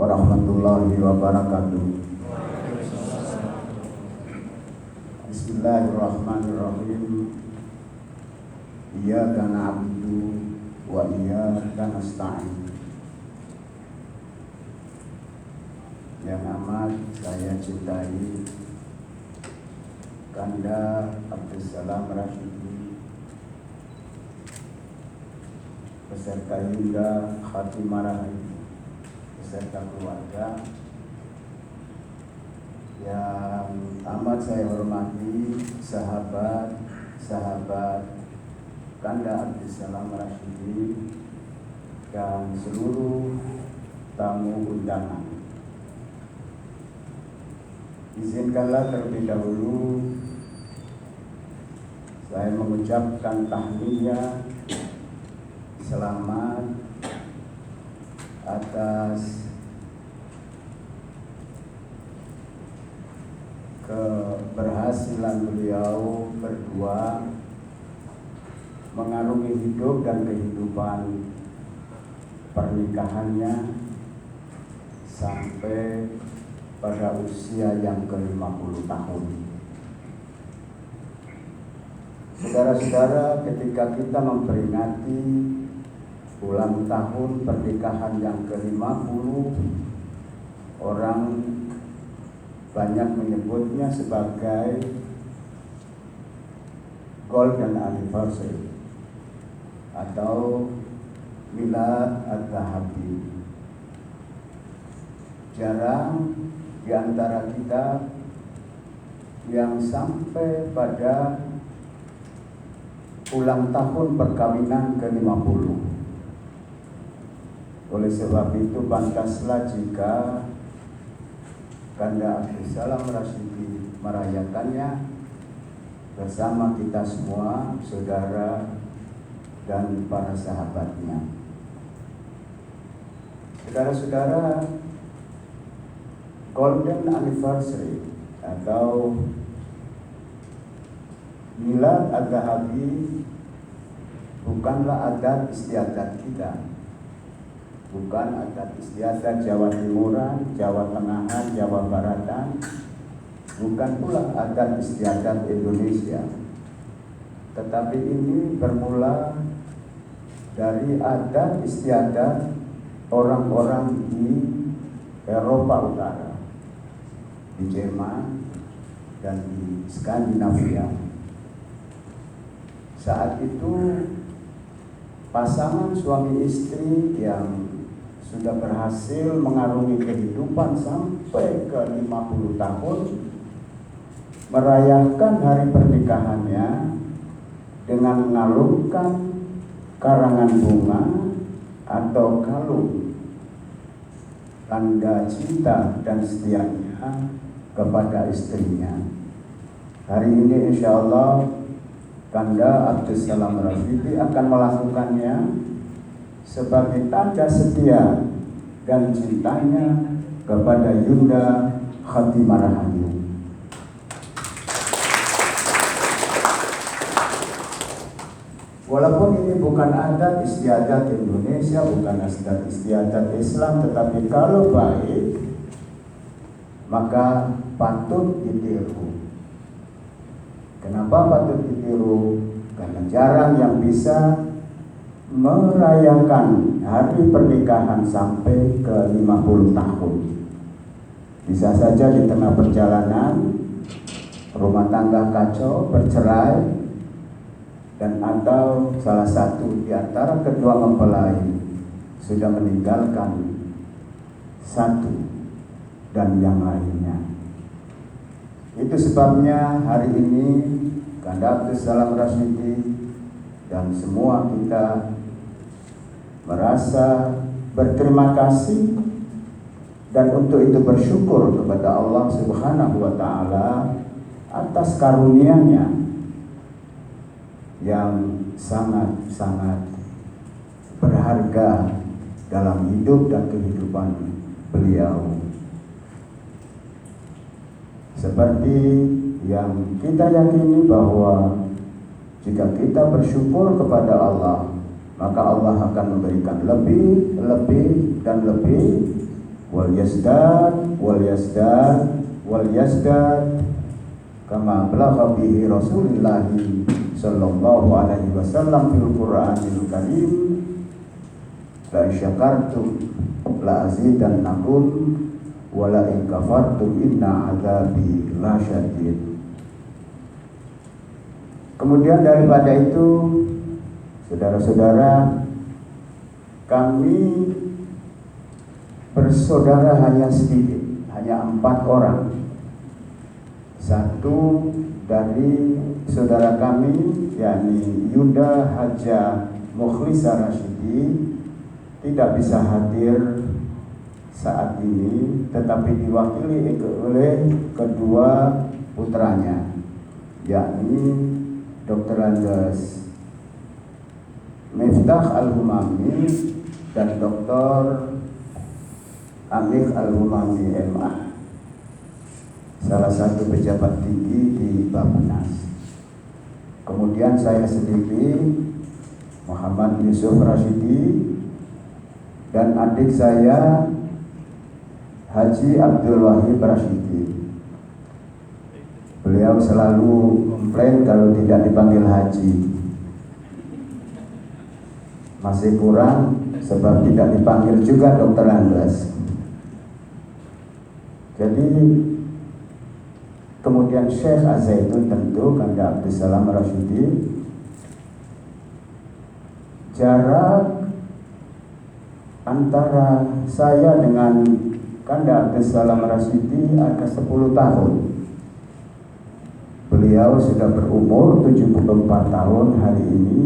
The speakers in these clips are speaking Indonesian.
warahmatullahi wabarakatuh. Bismillahirrahmanirrahim. Iyyaka na'budu wa iyyaka nasta'in. Yang amat saya cintai Kanda Abdussalam Rasyidi beserta Yunda Khatimah Rahayu beserta keluarga, yang amat saya hormati sahabat Kanda Abdussalam Rasyidi dan seluruh tamu undangan. Izinkanlah terlebih dahulu saya mengucapkan tahliyah selamat atas keberhasilan beliau berdua mengarungi hidup dan kehidupan pernikahannya sampai pada usia yang ke-50 tahun. Saudara-saudara, ketika kita memperingati ulang tahun pernikahan yang ke-50, orang banyak menyebutnya sebagai golden anniversary atau milad adz-dzahabi. Jarang di antara kita yang sampai pada ulang tahun perkawinan ke-50. Oleh sebab itu pantaslah jika Kanda Abdussalam Rasyidi merayakannya bersama kita semua, saudara dan para sahabatnya. Saudara-saudara, golden anniversary atau milad adz-dzahabi bukanlah adat istiadat kita, bukan adat istiadat Jawa Timuran, Jawa Tengahan, Jawa Baratan, bukan pula adat istiadat Indonesia, tetapi ini bermula dari adat istiadat orang-orang di Eropa Utara, di Jerman dan di Skandinavia. Saat itu pasangan suami istri yang sudah berhasil mengarungi kehidupan sampai ke 50 tahun merayakan hari pernikahannya dengan mengalungkan karangan bunga atau kalung tanda cinta dan setianya kepada istrinya. Hari ini insya Allah Kanda Abdussalam Rasyidi akan melakukannya sebagai tanda setia dan cintanya kepada Yunda Khatimah Rahayu. Walaupun ini bukan adat istiadat Indonesia, bukan adat istiadat Islam, tetapi kalau baik maka patut ditiru. Kenapa patut ditiru? Karena jarang yang bisa merayakan hari pernikahan sampai ke 50 tahun. Bisa saja di tengah perjalanan rumah tangga kacau, bercerai, dan atau salah satu di antara kedua mempelai sudah meninggalkan satu dan yang lainnya. Itu sebabnya hari ini Kanda Abdussalam Rasyidi dan semua kita merasa berterima kasih dan untuk itu bersyukur kepada Allah Subhanahu wa Ta'ala atas karunia-Nya yang sangat-sangat berharga dalam hidup dan kehidupan beliau. Seperti yang kita yakini bahwa jika kita bersyukur kepada Allah, maka Allah akan memberikan lebih dan lebih wal yazdad kama balagha bihi Rasulullah sallallahu alaihi wasallam fil Qur'anil Karim, la syakartum la azidannakum wa la in kafartum inna adzabi lasyadid. Kemudian daripada itu, saudara-saudara, kami bersaudara hanya sedikit, hanya 4 orang. Satu dari saudara kami, yakni Yuda Haja Mukhlisa Rasyidi, tidak bisa hadir saat ini, tetapi diwakili oleh kedua putranya, yakni Dr. Andes Miftah Al-Humami dan Dr. Amir Al-Humami MA, salah satu pejabat tinggi di Bappenas. Kemudian saya sendiri, Muhammad Yusuf Rasyidi, dan adik saya Haji Abdul Wahid Rasyidi. Beliau selalu komplain kalau tidak dipanggil Haji. Masih kurang sebab tidak dipanggil juga Dr. Andes. Jadi kemudian Syekh Az-Zaitun tentu Kanda Abdus Salam Rasyidi. Jarak antara saya dengan Kanda Abdus Salam Rasyidi ada 10 tahun. Beliau sudah berumur 74 tahun hari ini,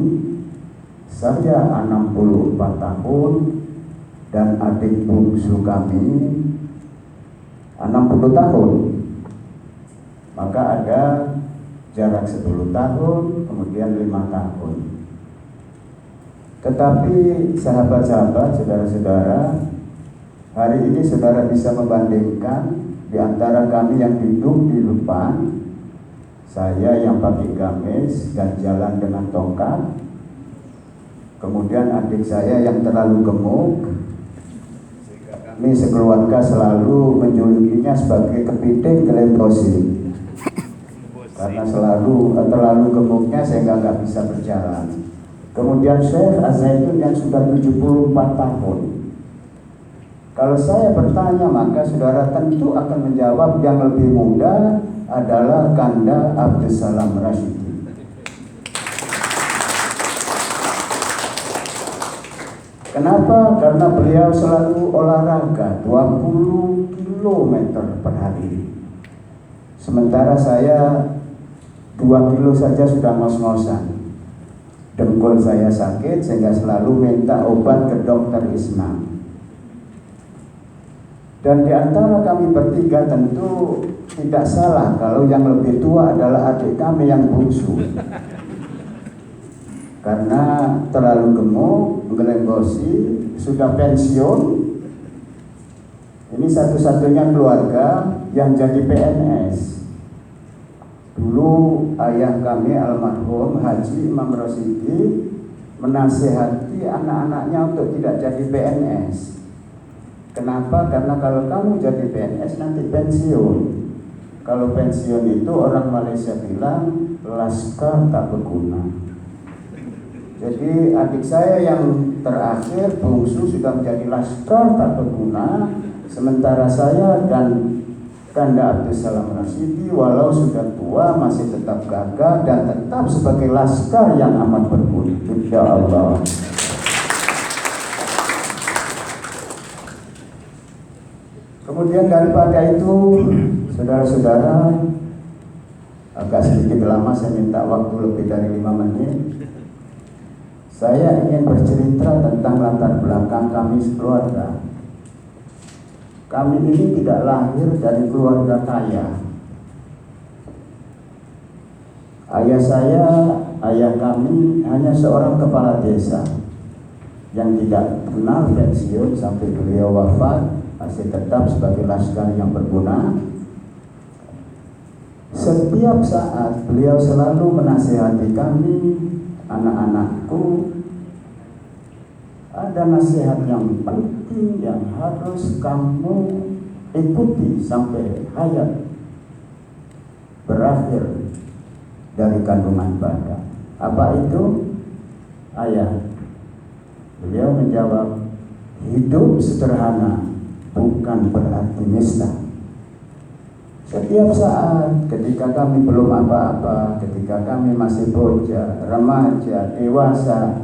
saya 64 tahun, dan adik bungsu kami 60 tahun. Maka ada jarak 10 tahun, kemudian 5 tahun. Tetapi sahabat-sahabat, saudara-saudara, hari ini saudara bisa membandingkan di antara kami yang duduk di depan, saya yang pakai gamis dan jalan dengan tongkat, kemudian adik saya yang terlalu gemuk. Kami sekeluarga selalu menjulukinya sebagai kepiting kelembosi, karena terlalu gemuknya sehingga nggak bisa berjalan. Kemudian Syekh Az-Zaitun yang sudah 74 tahun. Kalau saya bertanya, maka saudara tentu akan menjawab yang lebih muda adalah Kanda Abdus Salam Rasyidi. Kenapa? Karena beliau selalu olahraga 20 km per hari. Sementara saya 2 kilo saja sudah ngos-ngosan. Dengkul saya sakit sehingga selalu minta obat ke dokter Islam. Dan di antara kami bertiga tentu tidak salah kalau yang lebih tua adalah adik kami yang bungsu. Karena terlalu gemuk, menggelenggosi, sudah pensiun. Ini satu-satunya keluarga yang jadi PNS. Dulu ayah kami almarhum Haji Imam Rasyidi menasihati anak-anaknya untuk tidak jadi PNS. Kenapa? Karena kalau kamu jadi PNS nanti pensiun. Kalau pensiun itu orang Malaysia bilang laskar tak berguna. Jadi adik saya yang terakhir bungsu sudah menjadi laskar tak berguna, sementara saya dan Kanda Abdus Salam Rasyidi walau sudah tua masih tetap gagah dan tetap sebagai laskar yang amat berguna, insyaallah. Kemudian daripada itu, saudara-saudara, agak sedikit lama, saya minta waktu lebih dari 5 menit. Saya ingin bercerita tentang latar belakang kami sekeluarga. Kami ini tidak lahir dari keluarga kaya. Ayah kami hanya seorang kepala desa yang tidak kenal pensiun sampai beliau wafat, masih tetap sebagai laskar yang berguna. Setiap saat beliau selalu menasihati kami, anak-anakku, ada nasihat yang penting yang harus kamu ikuti sampai hayat berakhir dari kandungan badan. Apa itu? Ayah. Beliau menjawab, hidup sederhana bukan berarti nista. Setiap saat ketika kami belum apa-apa, ketika kami masih bocah, remaja, dewasa,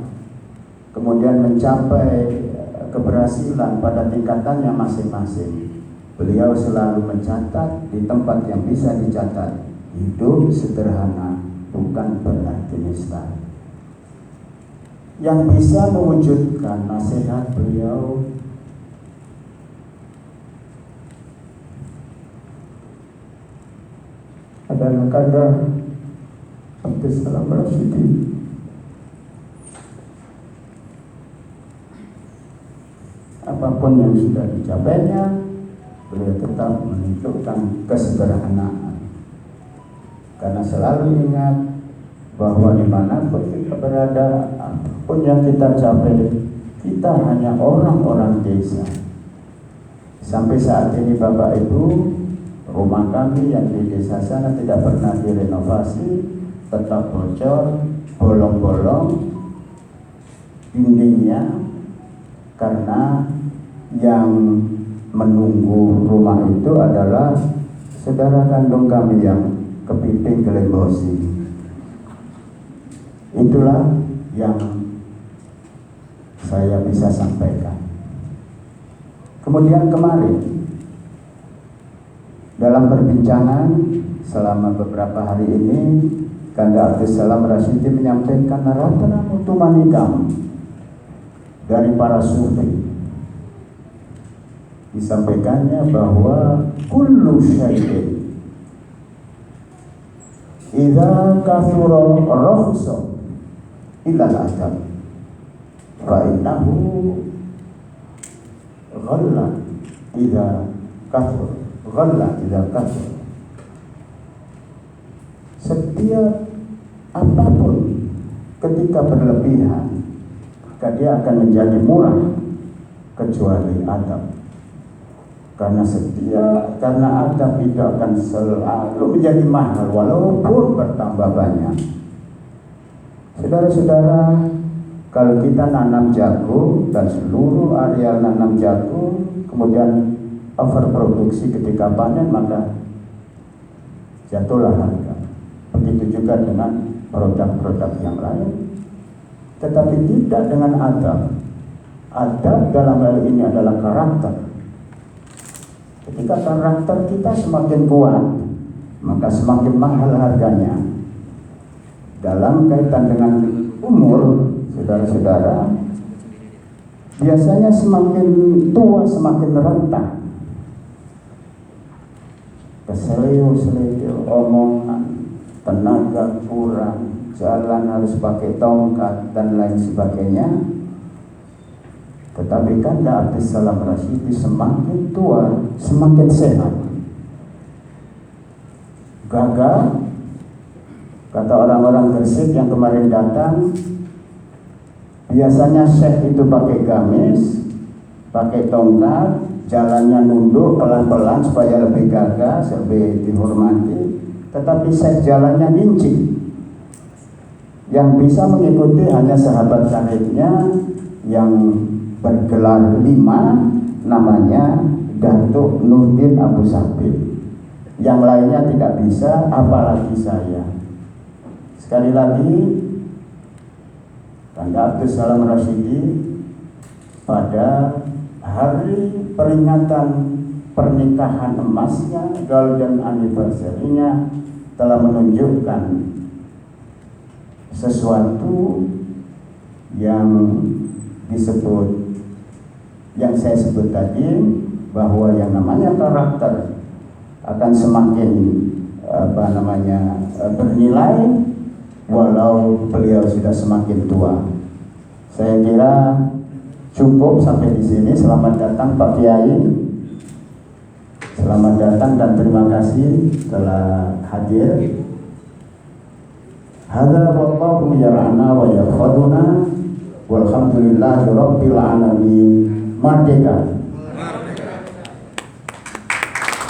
kemudian mencapai keberhasilan pada tingkatannya masing-masing, beliau selalu mencatat di tempat yang bisa dicatat, hidup sederhana bukan berarti nista. Yang bisa mewujudkan nasihat beliau adalah kata Abdus Salam Rashidi. Apapun yang sudah dicapainya, beliau tetap menunjukkan kesederhanaan. Karena selalu ingat bahwa dimanapun kita berada, apapun yang kita capai, kita hanya orang-orang desa. Sampai saat ini Bapak Ibu, rumah kami yang di desa sana tidak pernah direnovasi, tetap bocor, bolong-bolong dindingnya, karena yang menunggu rumah itu adalah saudara kandung kami yang kepiting Gelembosi. Itulah yang saya bisa sampaikan. Kemudian kemarin dalam perbincangan selama beberapa hari ini, Kanda Abdus Salam Rashidi menyampaikan Ratna Mutumanikam dari para sufi. Disampaikannya bahwa kullu syai'in idza kathura rakhsa illa al-adab fa innahu ghalla idza kathura ghalla idza kathura. Setiap apapun ketika berlebihan, maka dia akan menjadi murah kecuali adab. Karena adab itu akan selalu menjadi mahal walaupun bertambah banyak. Saudara-saudara, kalau kita nanam jagung dan seluruh area nanam jagung kemudian overproduksi ketika panen, maka jatuhlah harga. Begitu juga dengan produk-produk yang lain, tetapi tidak dengan adab. Adab dalam hal ini adalah karakter. Ketika karakter kita semakin kuat, maka semakin mahal harganya. Dalam kaitan dengan umur, saudara-saudara, biasanya semakin tua semakin rentan. Keseleo-seleo, omongan, tenaga kurang, jalan harus pakai tongkat dan lain sebagainya. Tetapi Kanda Abdus Salam Rashidi semakin tua semakin sehat, gagah. Kata orang-orang Gresik yang kemarin datang, biasanya syekh itu pakai gamis, pakai tongkat, jalannya nunduk pelan-pelan supaya lebih gagah, lebih dihormati. Tetapi syekh jalannya lincih. Yang bisa mengikuti hanya sahabat karibnya yang bergelar 5, namanya Datuk Nurdin Abu Sabit. Yang lainnya tidak bisa, apalagi saya. Sekali lagi, Kanda Abdus Salam Rashidi pada hari peringatan pernikahan emasnya, golden anniversary-nya, telah menunjukkan sesuatu yang disebut, yang saya sebut tadi, bahwa yang namanya karakter akan semakin bernilai walau beliau sudah semakin tua. Saya kira cukup sampai di sini. Selamat datang Pak Kiai. Selamat datang dan terima kasih telah hadir. Hadza wallahu yar'ana wa yarfaduna Walhamdulillahirabbil alamin. Merdeka.